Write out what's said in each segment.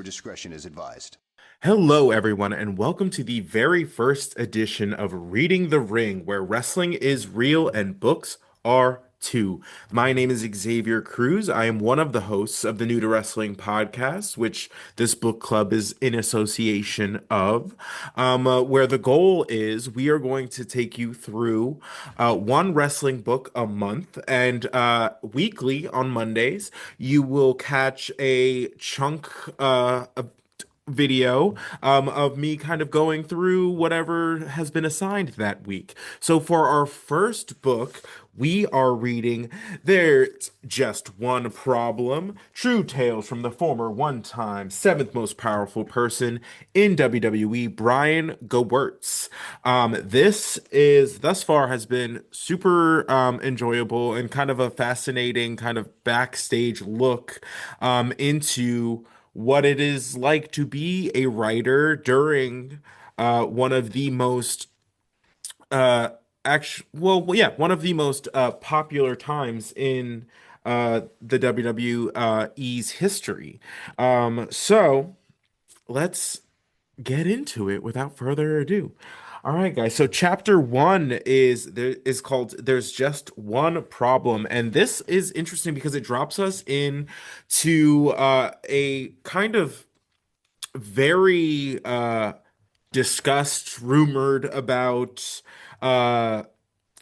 discretion is advised. Hello, everyone, and welcome to the very first edition of Reading the Ring, where wrestling is real and books are too. My name is Xavier Cruz. I am one of the hosts of the New to Wrestling podcast, which this book club is in association of, where the goal is we are going to take you through one wrestling book a month, and weekly on Mondays, you will catch a chunk of video of me kind of going through whatever has been assigned that week. So for our first book, we are reading There's Just One Problem, True Tales from the Former One-Time Seventh Most Powerful Person in WWE, Brian Gewirtz. This is thus far has been super enjoyable and kind of a fascinating kind of backstage look into what it is like to be a writer during one of the most one of the most popular times in the WWE's history. So let's get into it without further ado. All right, guys. So chapter one is called "There's Just One Problem," and this is interesting because it drops us in to a kind of very discussed, rumored about uh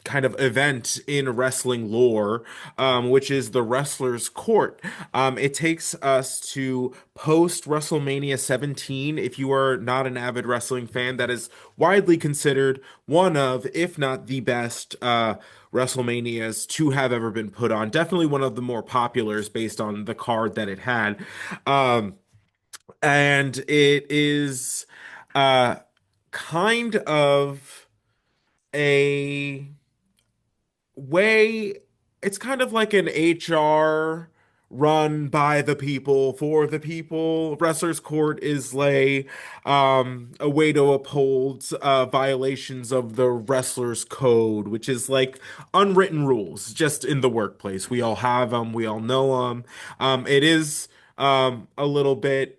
kind of event in wrestling lore, which is the Wrestler's Court. It takes us to post WrestleMania 17. If you are not an avid wrestling fan, that is widely considered one of, if not the best, WrestleManias to have ever been put on. Definitely one of the more populars based on the card that it had. And it is uh, kind of a way it's kind of like an HR run by the people for the people. Wrestler's Court is a way to uphold violations of the wrestler's code, which is like unwritten rules just in the workplace. We all have them, we all know them. It is a little bit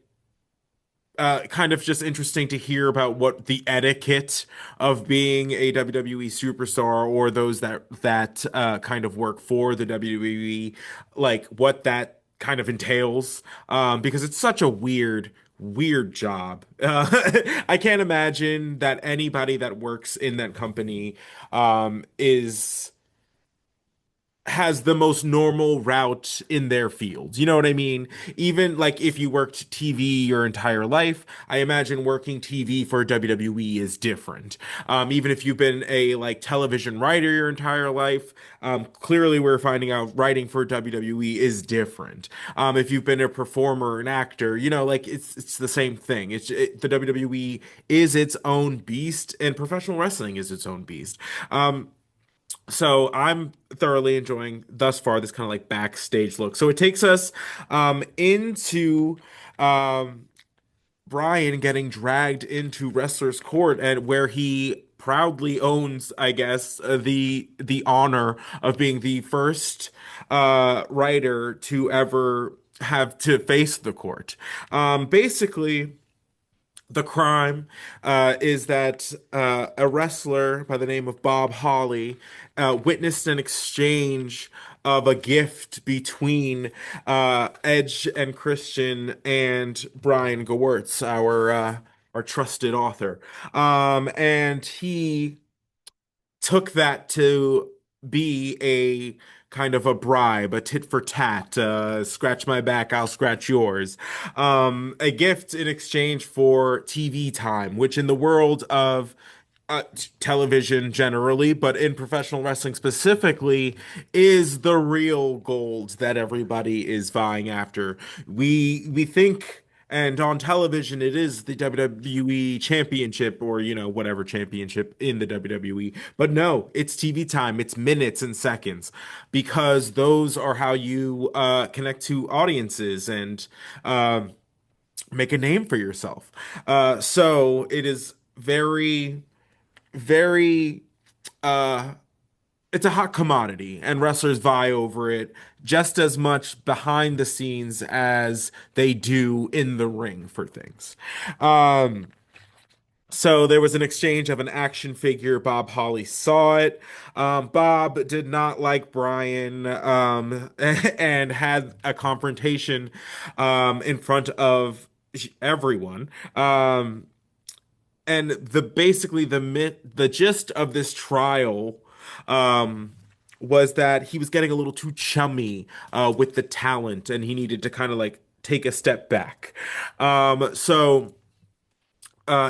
kind of just interesting to hear about what the etiquette of being a WWE superstar or those that kind of work for the WWE, like what that kind of entails, because it's such a weird job. I can't imagine that anybody that works in that company is has the most normal route in their field. You know what I mean? Even like if you worked TV your entire life, I imagine working TV for WWE is different. Even if you've been a like television writer your entire life, clearly we're finding out writing for WWE is different. If you've been a performer, an actor, you know, like it's the same thing. The WWE is its own beast, and professional wrestling is its own beast. So I'm thoroughly enjoying thus far this kind of like backstage look. So it takes us into um Brian getting dragged into Wrestler's Court and where he proudly owns, I guess, the honor of being the first writer to ever have to face the court. Basically the crime is that a wrestler by the name of Bob Holly witnessed an exchange of a gift between Edge and Christian and Brian Gewirtz, our trusted author. And he took that to be a kind of a bribe, a tit for tat, scratch my back, I'll scratch yours. A gift in exchange for TV time, which in the world of television generally, but in professional wrestling specifically, is the real gold that everybody is vying after. We think, and on television, it is the WWE Championship or you know whatever championship in the WWE. But no, it's TV time. It's minutes and seconds because those are how you connect to audiences and make a name for yourself. So it is very, very it's a hot commodity, and wrestlers vie over it just as much behind the scenes as they do in the ring for things. Um, so there was an exchange of an action figure. Bob Holly saw it. Bob did not like Brian, and had a confrontation in front of everyone. And the gist of this trial um, was that he was getting a little too chummy with the talent, and he needed to kind of like take a step back. So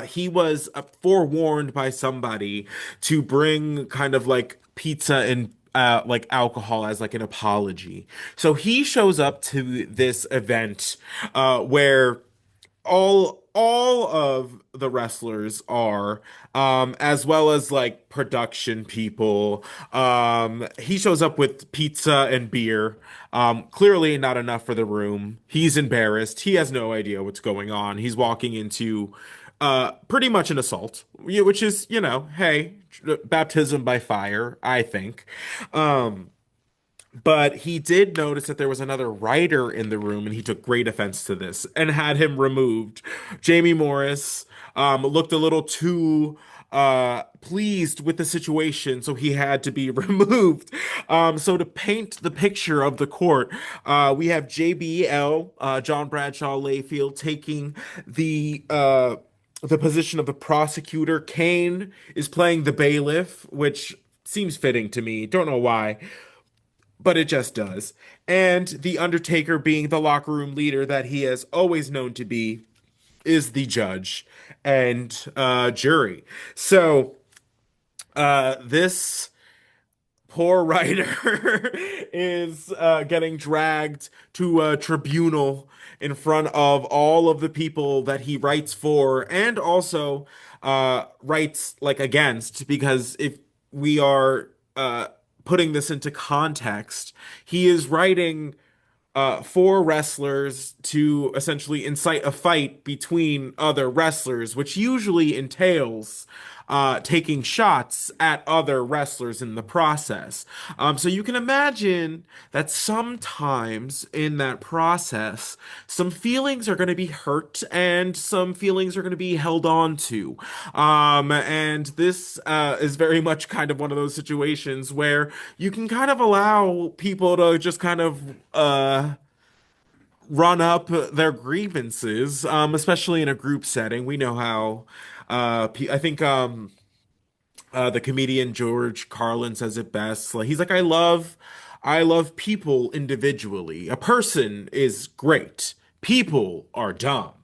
he was forewarned by somebody to bring kind of like pizza and like alcohol as like an apology. So he shows up to this event where all of the wrestlers are as well as like production people. He shows up with pizza and beer. Clearly not enough for the room. He's embarrassed. He has no idea what's going on. He's walking into pretty much an assault, which is, hey, baptism by fire, I think. But he did notice that there was another writer in the room, and he took great offense to this and had him removed. Jamie Morris looked a little too pleased with the situation, so he had to be removed. So to paint the picture of the court, we have JBL, John Bradshaw Layfield, taking the position of the prosecutor. Kane is playing the bailiff, which seems fitting to me. Don't know why, but it just does. And the Undertaker, being the locker room leader that he has always known to be, is the judge and jury. So this poor writer is getting dragged to a tribunal in front of all of the people that he writes for, and also writes like against, because if we are putting this into context, he is writing for wrestlers to essentially incite a fight between other wrestlers, which usually entails taking shots at other wrestlers in the process. So you can imagine that sometimes in that process, some feelings are going to be hurt and some feelings are going to be held on to. And this is very much kind of one of those situations where you can kind of allow people to just kind of run up their grievances, especially in a group setting. We know how I think the comedian George Carlin says it best. Like he's like, I love people individually. A person is great. People are dumb.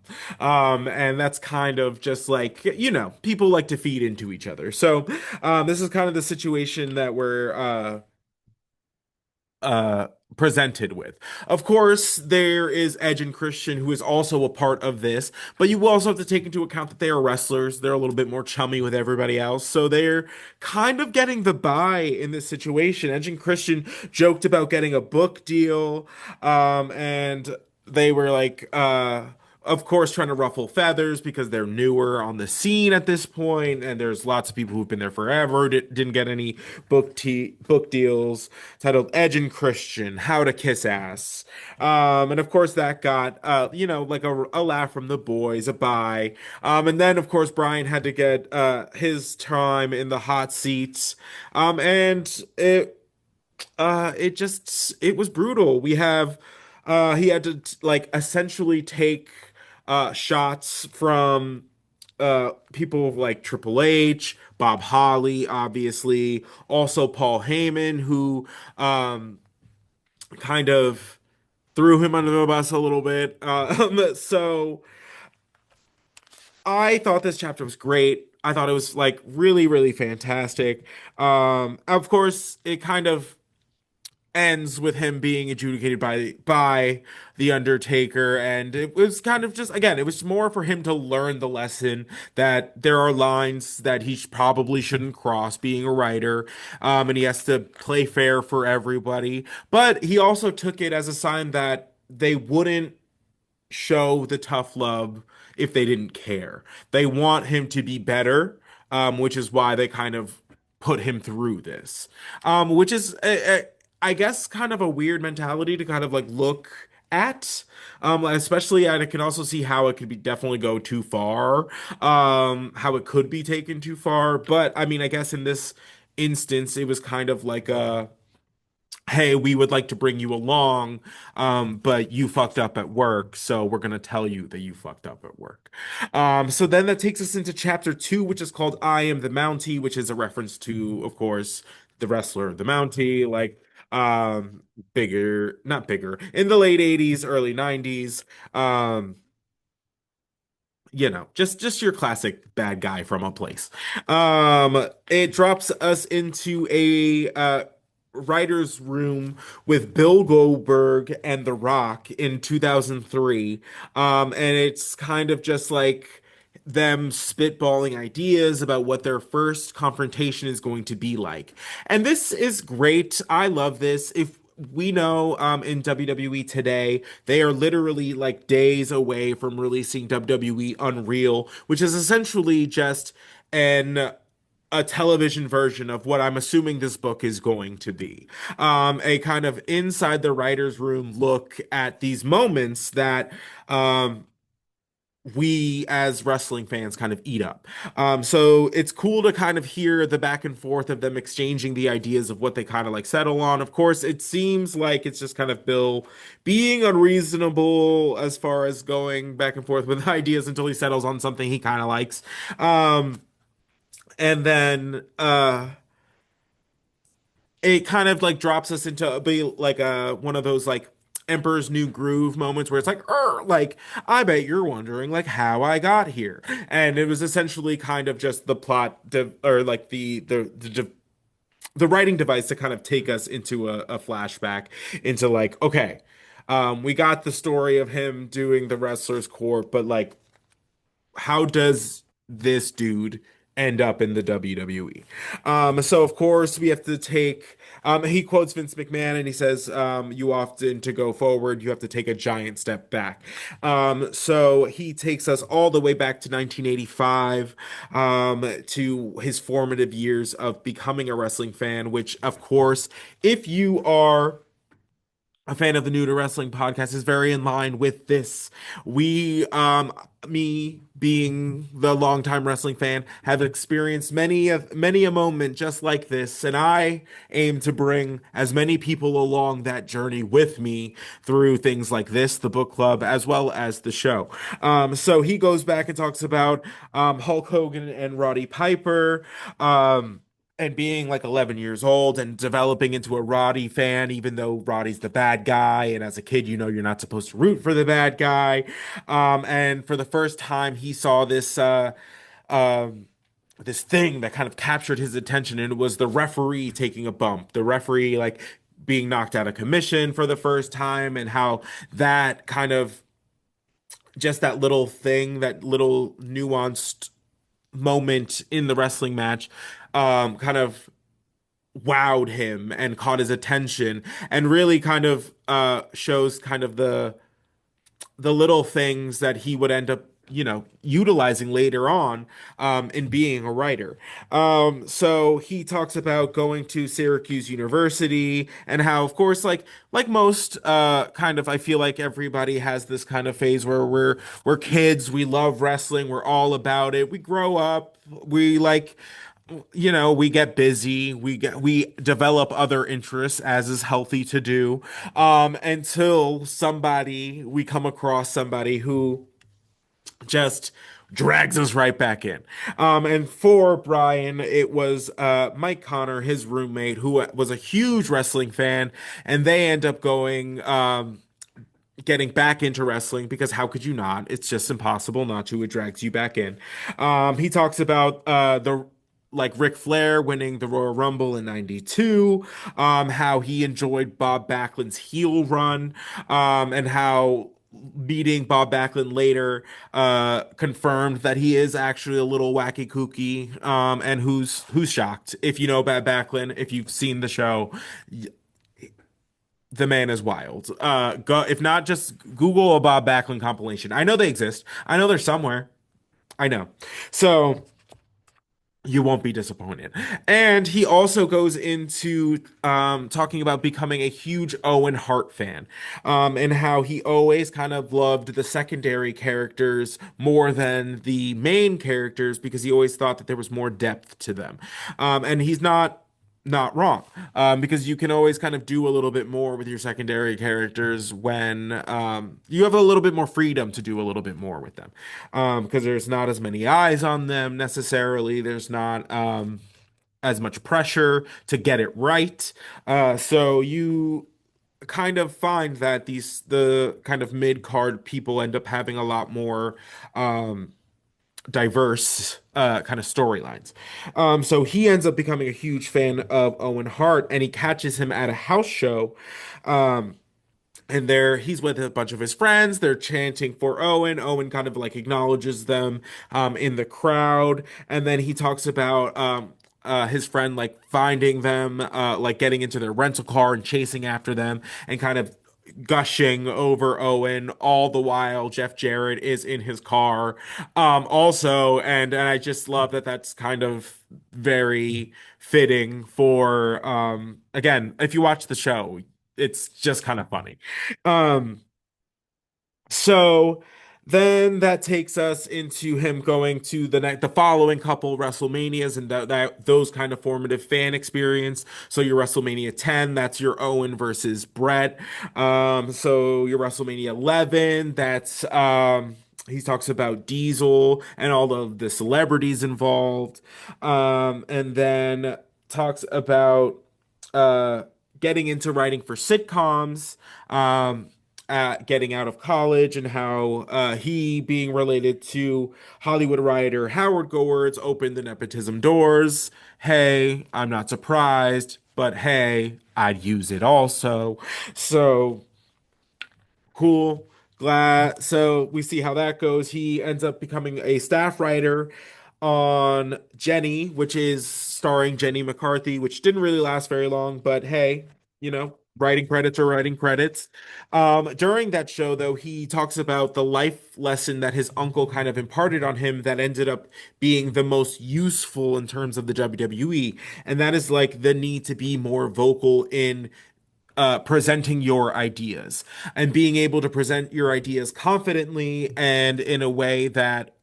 And that's kind of just like, people like to feed into each other. So, this is kind of the situation that we're uh presented with. Of course, there is Edge and Christian, who is also a part of this, but you will also have to take into account that they are wrestlers. They're a little bit more chummy with everybody else, so they're kind of getting the bye in this situation. Edge and Christian joked about getting a book deal, and they were like, of course, trying to ruffle feathers because they're newer on the scene at this point, and there's lots of people who've been there forever didn't get any book deals. Titled Edge and Christian: How to Kiss Ass, and of course that got like a laugh from the boys, a bye, and then of course Brian had to get his time in the hot seats, and it was brutal. He had to like essentially take shots from people like Triple H, Bob Holly, obviously, also Paul Heyman, who kind of threw him under the bus a little bit. So I thought this chapter was great. I thought it was like really, really fantastic. Of course, it kind of ends with him being adjudicated by the Undertaker, and it was kind of just, again, it was more for him to learn the lesson that there are lines that he probably shouldn't cross being a writer, and he has to play fair for everybody. But he also took it as a sign that they wouldn't show the tough love if they didn't care. They want him to be better, which is why they kind of put him through this, which is, I guess, kind of a weird mentality to kind of like look at. Especially, and I can also see how it could be definitely go too far, how it could be taken too far. But I mean, I guess in this instance, it was kind of like a, hey, we would like to bring you along, but you fucked up at work, so we're gonna tell you that you fucked up at work. So then that takes us into chapter two, which is called I Am the Mountie, which is a reference to, of course, the wrestler, the Mountie, like bigger, not bigger, in the late 80s, early 90s. Um, just your classic bad guy from a place. It drops us into a writer's room with Bill Goldberg and The Rock in 2003. And it's kind of just like them spitballing ideas about what their first confrontation is going to be like. And this is great. I love this. If we know in WWE today, they are literally like days away from releasing WWE Unreal, which is essentially just an a television version of what I'm assuming this book is going to be. A kind of inside the writer's room look at these moments that we as wrestling fans kind of eat up. So it's cool to kind of hear the back and forth of them exchanging the ideas of what they kind of like settle on. Of course, it seems like it's just kind of Bill being unreasonable as far as going back and forth with ideas until he settles on something he kind of likes. Um, and then it kind of like drops us into be like one of those like Emperor's New Groove moments where it's like, like I bet you're wondering like how I got here, and it was essentially kind of just the or like the writing device to kind of take us into a flashback into like, okay, we got the story of him doing the wrestler's court, but like how does this dude end up in the WWE? So of course we have to take he quotes Vince McMahon and he says, you often to go forward, you have to take a giant step back. So he takes us all the way back to 1985, to his formative years of becoming a wrestling fan, which of course, if you are a fan of the New to Wrestling podcast is very in line with this. We, me being the longtime wrestling fan, have experienced many a moment just like this, and I aim to bring as many people along that journey with me through things like this, the book club, as well as the show. So he goes back and talks about Hulk Hogan and Roddy Piper. And being like 11 years old and developing into a Roddy fan, even though Roddy's the bad guy. And as a kid, you know, you're not supposed to root for the bad guy. And for the first time, he saw um, this thing that kind of captured his attention, and it was the referee taking a bump, the referee like being knocked out of commission for the first time, and how that kind of just that little thing, that little nuanced moment in the wrestling match, kind of wowed him and caught his attention and really kind of shows kind of the little things that he would end up, utilizing later on in being a writer. So he talks about going to Syracuse University and how, of course, like most kind of, I feel like everybody has this kind of phase where we're kids, we love wrestling, we're all about it, we grow up, we like. We get busy, we develop other interests as is healthy to do, until we come across somebody who just drags us right back in. And for Brian, it was Mike Connor, his roommate, who was a huge wrestling fan, and they end up getting back into wrestling because how could you not? It's just impossible not to. It drags you back in. He talks about the like Ric Flair winning the Royal Rumble in '92, how he enjoyed Bob Backlund's heel run, and how meeting Bob Backlund later confirmed that he is actually a little wacky kooky, and who's shocked if you know about Backlund, if you've seen the show, the man is wild. Go if not, just Google a Bob Backlund compilation. I know they exist. I know they're somewhere. I know. So You won't be disappointed. And he also goes into talking about becoming a huge Owen Hart fan, and how he always kind of loved the secondary characters more than the main characters because he always thought that there was more depth to them. And he's not wrong, because you can always kind of do a little bit more with your secondary characters when you have a little bit more freedom to do a little bit more with them, because there's not as many eyes on them necessarily. There's not as much pressure to get it right. So you kind of find that the kind of mid-card people end up having a lot more um, diverse kind of storylines. So he ends up becoming a huge fan of Owen Hart, and he catches him at a house show. Um, and there he's with a bunch of his friends. They're chanting for Owen. Owen kind of like acknowledges them in the crowd. And then he talks about his friend like finding them, like getting into their rental car and chasing after them and kind of gushing over Owen all the while Jeff Jarrett is in his car. Also, and I just love that that's kind of very fitting for again, if you watch the show, it's just kind of funny. Um, so then that takes us into him going to the following couple WrestleManias and those kind of formative fan experience. So your WrestleMania 10, that's your Owen versus Brett. So your WrestleMania 11, that's he talks about Diesel and all of the celebrities involved. And then talks about uh getting into writing for sitcoms, getting out of college, and how he, being related to Hollywood writer Howard Gewirtz, opened the nepotism doors. Hey, I'm not surprised, but hey, I'd use it also. So cool. Glad. So we see how that goes. He ends up becoming a staff writer on Jenny, which is starring Jenny McCarthy, which didn't really last very long, but hey, writing credits are writing credits. During that show, though, he talks about the life lesson that his uncle kind of imparted on him that ended up being the most useful in terms of the WWE, and that is like the need to be more vocal in presenting your ideas and being able to present your ideas confidently and in a way that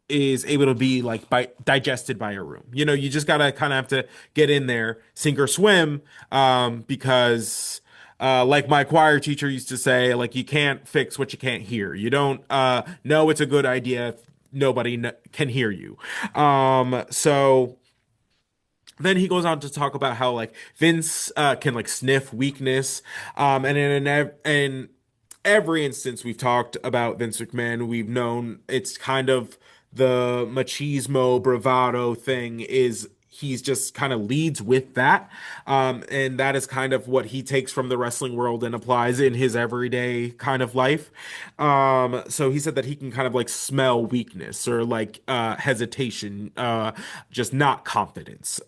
is able to be like digested by a room. You just gotta kind of have to get in there, sink or swim, because like my choir teacher used to say, like you can't fix what you can't hear. You don't know it's a good idea if nobody can hear you. So then he goes on to talk about how like Vince can like sniff weakness. And in every instance we've talked about Vince McMahon, we've known it's kind of the machismo bravado thing is he's just kind of leads with that. And that is kind of what he takes from the wrestling world and applies in his everyday kind of life. So he said that he can kind of like smell weakness or like hesitation, just not confidence.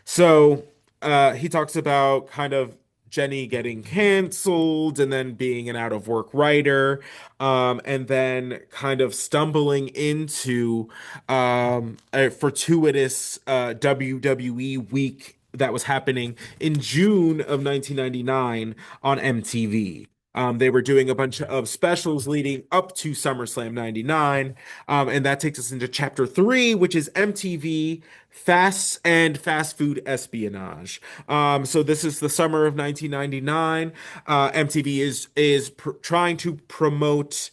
So he talks about kind of Jenny getting canceled and then being an out of work writer, and then kind of stumbling into a fortuitous WWE week that was happening in June of 1999 on MTV. They were doing a bunch of specials leading up to SummerSlam 99. And that takes us into chapter three, which is MTV fast food espionage. So this is the summer of 1999. MTV is trying to promote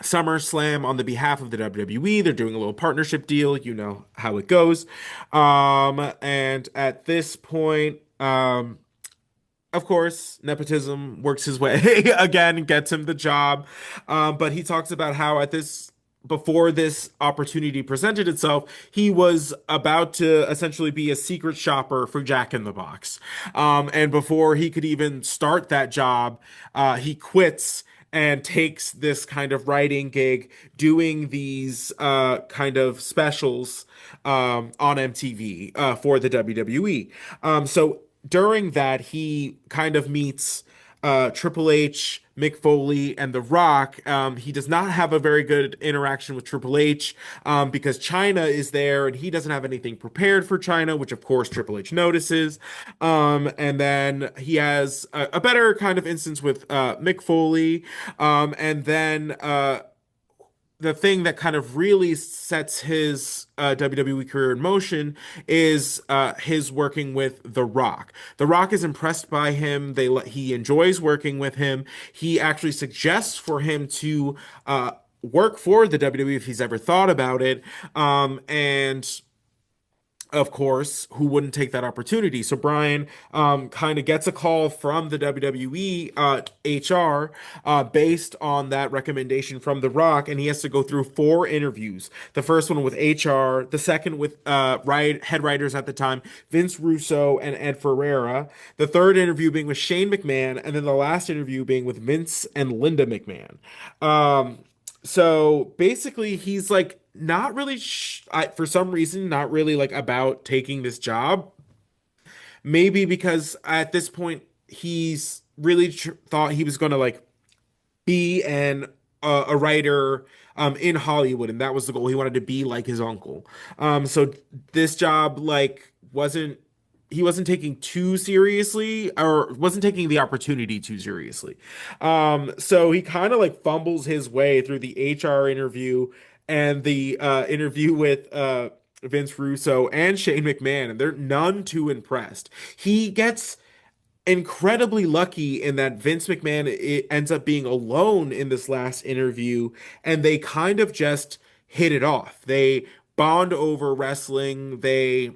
SummerSlam on the behalf of the WWE. They're doing a little partnership deal. You know how it goes. And at this point, of course, nepotism works his way again, gets him the job. But he talks about how before this opportunity presented itself, he was about to essentially be a secret shopper for Jack in the Box. And before he could even start that job, he quits and takes this kind of writing gig doing these kind of specials on MTV for the WWE. So during that, he kind of meets Triple H, Mick Foley, and The Rock. He does not have a very good interaction with Triple H because China is there and he doesn't have anything prepared for China, which of course Triple H notices. And then he has a better kind of instance with Mick Foley. And then the thing that kind of really sets his WWE career in motion is his working with The Rock. The Rock is impressed by him. He enjoys working with him. He actually suggests for him to work for the WWE if he's ever thought about it. And of course, who wouldn't take that opportunity? So Brian kind of gets a call from the WWE HR based on that recommendation from The Rock, and he has to go through four interviews. The first one with HR, the second with head writers at the time, Vince Russo and Ed Ferreira, the third interview being with Shane McMahon, and then the last interview being with Vince and Linda McMahon. So basically, he's like not really, for some reason, not really like about taking this job. Maybe because at this point, he's really thought he was going to like be a writer in Hollywood, and that was the goal. He wanted to be like his uncle. So this job like wasn't he wasn't taking too seriously or wasn't taking the opportunity too seriously. So he kind of like fumbles his way through the HR interview and the interview with Vince Russo and Shane McMahon, and they're none too impressed. He gets incredibly lucky in that Vince McMahon ends up being alone in this last interview, and they kind of just hit it off. They bond over wrestling. They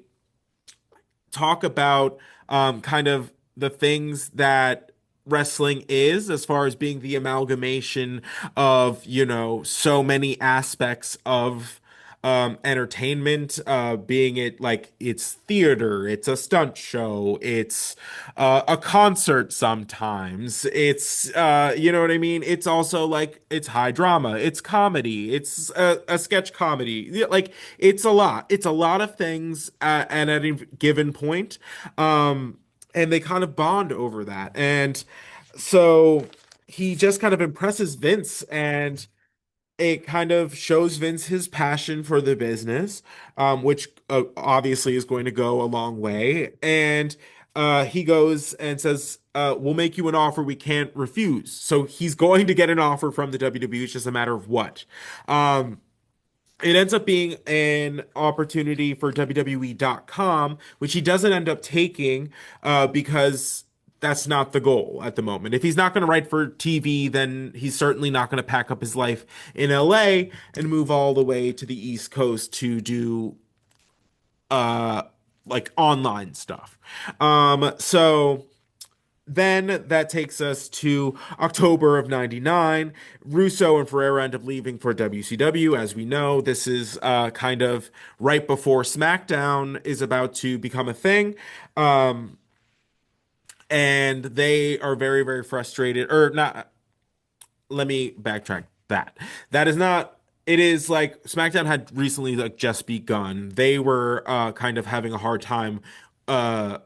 talk about kind of the things that wrestling is as far as being the amalgamation of, so many aspects of entertainment, being it like it's theater, it's a stunt show, it's a concert sometimes, it's you know what I mean? It's also like it's high drama, it's comedy, it's a sketch comedy. Yeah, like it's a lot of things at any given point. And they kind of bond over that. And so he just kind of impresses Vince, and it kind of shows Vince his passion for the business, which obviously is going to go a long way. And he goes and says, "We'll make you an offer we can't refuse." So he's going to get an offer from the WWE. It's just a matter of what. Um, it ends up being an opportunity for WWE.com, which he doesn't end up taking because that's not the goal at the moment. If he's not going to write for TV, then he's certainly not going to pack up his life in LA and move all the way to the East Coast to do uh like online stuff. So then that takes us to October of 99. Russo and Ferreira end up leaving for WCW. As we know, this is kind of right before SmackDown is about to become a thing. Um, and they are very, very frustrated. Or not, let me backtrack that. That is not. It is like SmackDown had recently like just begun. They were kind of having a hard time uh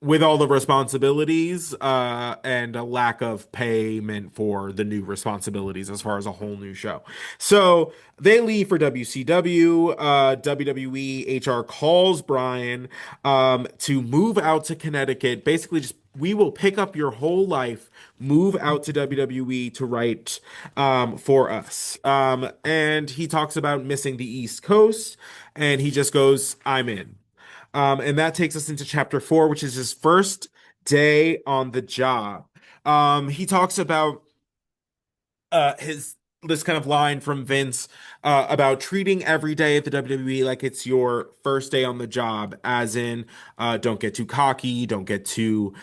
with all the responsibilities and a lack of payment for the new responsibilities as far as a whole new show. So they leave for WCW. WWE HR calls Brian to move out to Connecticut. Basically, just we will pick up your whole life, move out to WWE to write for us. And he talks about missing the East Coast, and he just goes, "I'm in." And that takes us into chapter four, which is his first day on the job. He talks about his this kind of line from Vince about treating every day at the WWE like it's your first day on the job, as in don't get too cocky, don't get too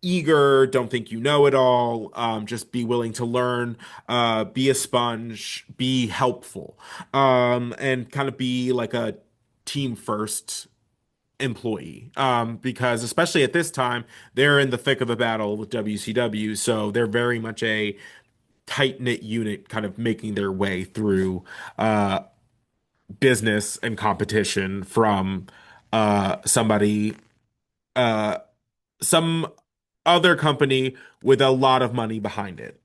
eager, don't think you know it all, just be willing to learn, be a sponge, be helpful, and kind of be like a team first employee, because especially at this time they're in the thick of a battle with WCW, so they're very much a tight-knit unit kind of making their way through uh business and competition from somebody uh some other company with a lot of money behind it.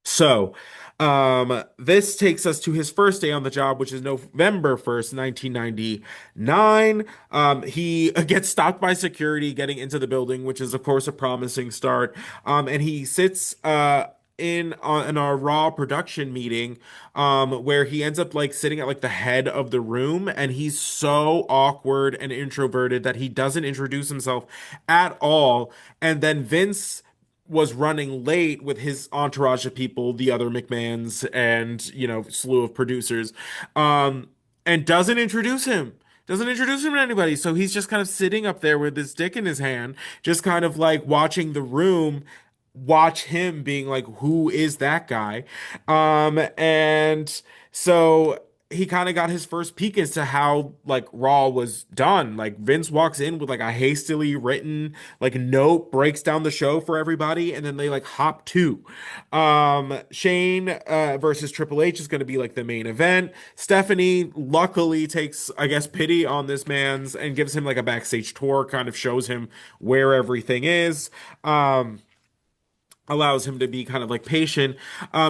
So, this takes us to his first day on the job, which is November 1st, 1999. He gets stopped by security getting into the building, which is, of course, a promising start. And he sits in our Raw production meeting, where he ends up like sitting at like the head of the room, and he's so awkward and introverted that he doesn't introduce himself at all. And then Vince was running late with his entourage of people, the other McMahons and, slew of producers, um, and doesn't introduce him. Doesn't introduce him to anybody. So he's just kind of sitting up there with his dick in his hand, just kind of like watching the room watch him being like, who is that guy? And so he kind of got his first peek into how like Raw was done. Like Vince walks in with like a hastily written like note, breaks down the show for everybody, and then they like hop to. Shane versus Triple H is going to be like the main event. Stephanie luckily takes, I guess, pity on this man's and gives him like a backstage tour, kind of shows him where everything is. Allows him to be kind of like patient.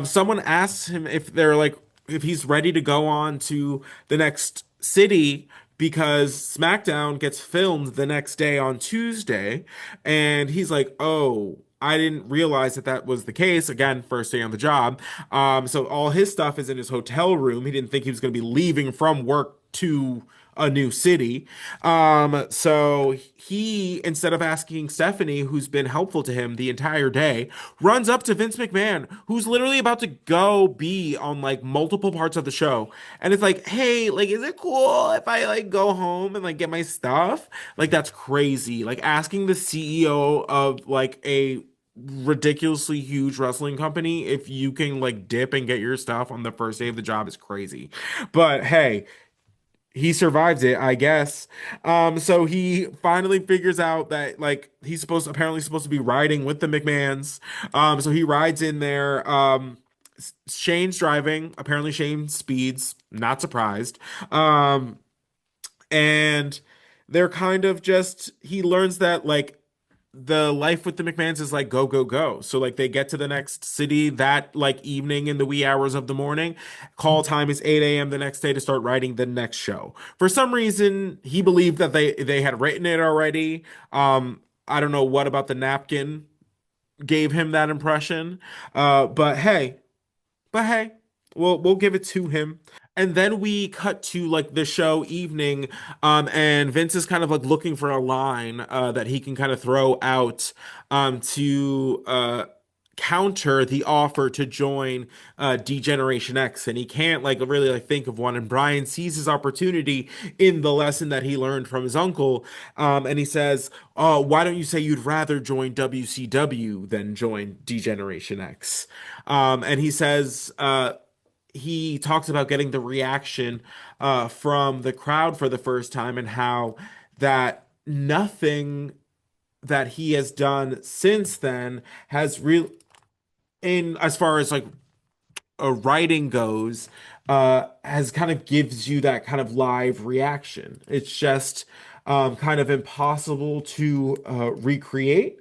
Someone asks him if he's ready to go on to the next city because SmackDown gets filmed the next day on Tuesday, and he's like, "Oh, I didn't realize that that was the case." Again, first day on the job. So all his stuff is in his hotel room. He didn't think he was going to be leaving from work to a new city. So he, instead of asking Stephanie, who's been helpful to him the entire day, runs up to Vince McMahon, who's literally about to go be on like multiple parts of the show. And it's like, hey, like, is it cool if I like go home and like get my stuff? Like, that's crazy. Like, asking the CEO of like a ridiculously huge wrestling company if you can like dip and get your stuff on the first day of the job is crazy. But hey, he survives it, I guess. So he finally figures out that like he's apparently supposed to be riding with the McMahons. So he rides in there. Shane's driving. Apparently Shane speeds. Not surprised. Um, and they're kind of just he learns that like the life with the McMahons is like go go go. So like they get to the next city that like evening in the wee hours of the morning. Call time is 8 a.m. the next day to start writing the next show. For some reason, he believed that they had written it already. I don't know what about the napkin gave him that impression. But hey, we'll give it to him. And then we cut to like the show evening, and Vince is kind of like looking for a line that he can kind of throw out to counter the offer to join D-Generation X, and he can't like really like think of one. And Brian sees his opportunity in the lesson that he learned from his uncle, and he says, "Oh, why don't you say you'd rather join WCW than join D-Generation X?" And he says, he talks about getting the reaction from the crowd for the first time and how that nothing that he has done since then has real in as far as like a writing goes has kind of gives you that kind of live reaction. It's just kind of impossible to recreate.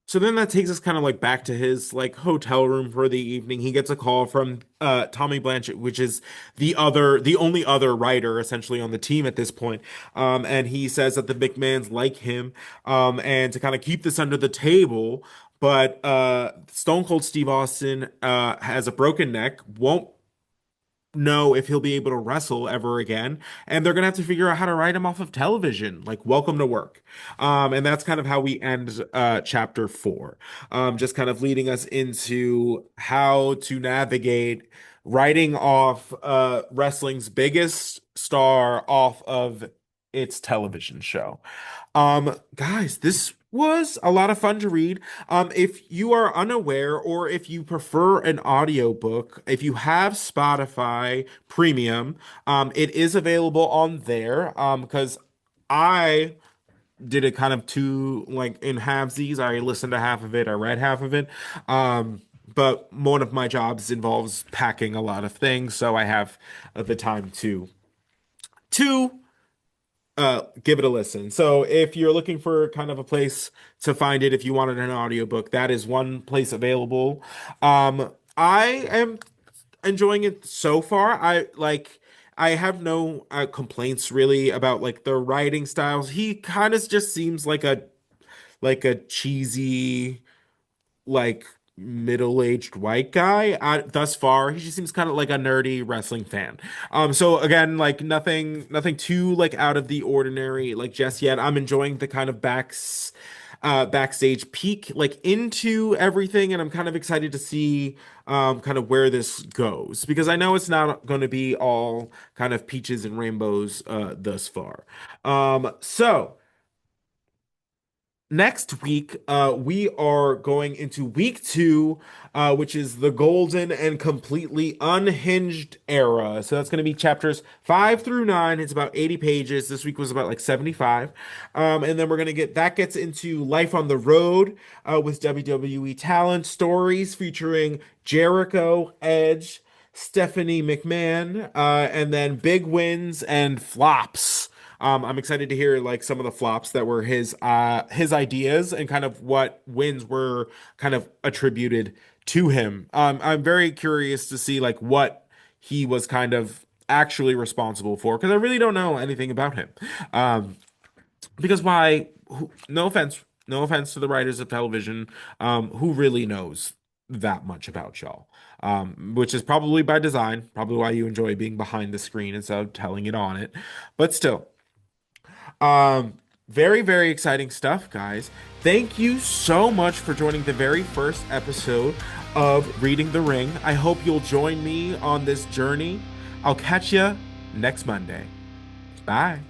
So then that takes us kind of like back to his like hotel room for the evening. He gets a call from Tommy Blanchett, which is the only other writer essentially on the team at this point. And he says that the McMahons like him, and to kind of keep this under the table. But Stone Cold Steve Austin has a broken neck, won't know if he'll be able to wrestle ever again, and they're gonna have to figure out how to write him off of television, like welcome to work. And that's kind of how we end chapter 4, just kind of leading us into how to navigate writing off wrestling's biggest star off of its television show. Guys, this was a lot of fun to read. If you are unaware or if you prefer an audiobook, if you have Spotify Premium, it is available on there. Because I did it kind of two like in halvesies. I listened to half of it, I read half of it. But one of my jobs involves packing a lot of things, so I have the time to give it a listen. So if you're looking for kind of a place to find it, if you wanted an audiobook, that is one place available. I am enjoying it so far. I have no complaints really about like the writing styles. He kind of just seems like a cheesy like middle-aged white guy thus far. He just seems kind of like a nerdy wrestling fan. So again, like nothing too like out of the ordinary like just yet. I'm enjoying the kind of backstage peek like into everything, and I'm kind of excited to see kind of where this goes, because I know it's not going to be all kind of peaches and rainbows thus far. So next week, we are going into week two, which is the golden and completely unhinged era. So that's going to be chapters 5 through 9. It's about 80 pages. This week was about like 75. And then we're going to get that gets into Life on the Road with WWE talent stories featuring Jericho, Edge, Stephanie McMahon, and then big wins and flops. I'm excited to hear like some of the flops that were his ideas, and kind of what wins were kind of attributed to him. I'm very curious to see like what he was kind of actually responsible for, because I really don't know anything about him. Um, because why? No offense to the writers of television, who really knows that much about y'all? Which is probably by design, probably why you enjoy being behind the screen instead of telling it on it. But still. Um, very, very exciting stuff, guys. Thank you so much for joining the very first episode of Reading the Ring. I hope you'll join me on this journey. I'll catch you next Monday. Bye.